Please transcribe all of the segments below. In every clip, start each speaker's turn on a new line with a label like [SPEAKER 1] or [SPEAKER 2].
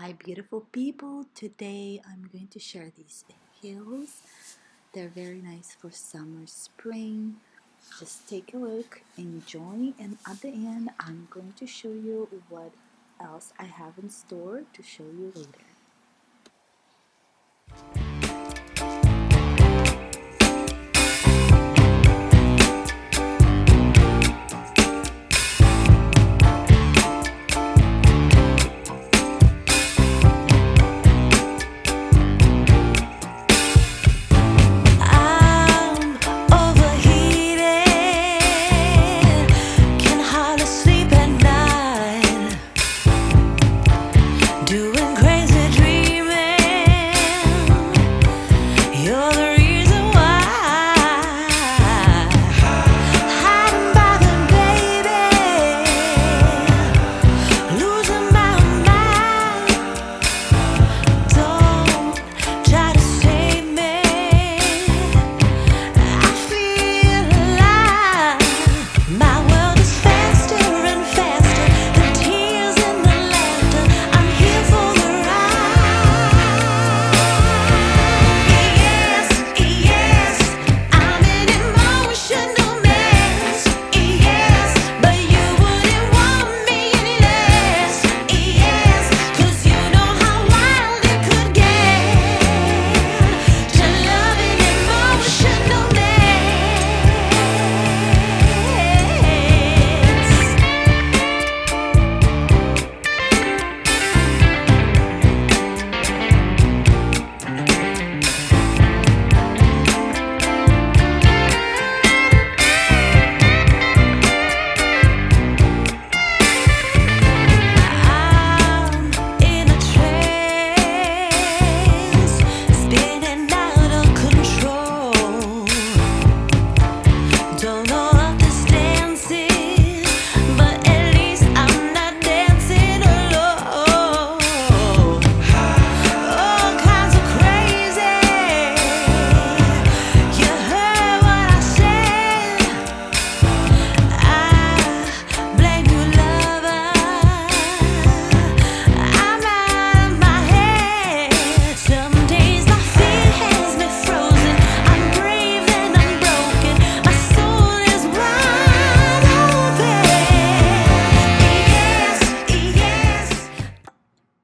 [SPEAKER 1] Hi, beautiful people. Today I'm going to share these heels. They're very nice for summer, spring. Just take a look, enjoy, and at the end, I'm going to show you what else I have in store to show you later.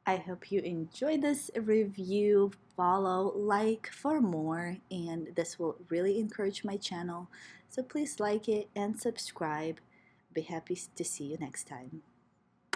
[SPEAKER 1] I hope you enjoyed this review. Follow, like for more, and this will really encourage my channel. So please like it and subscribe. Be happy to see you next time.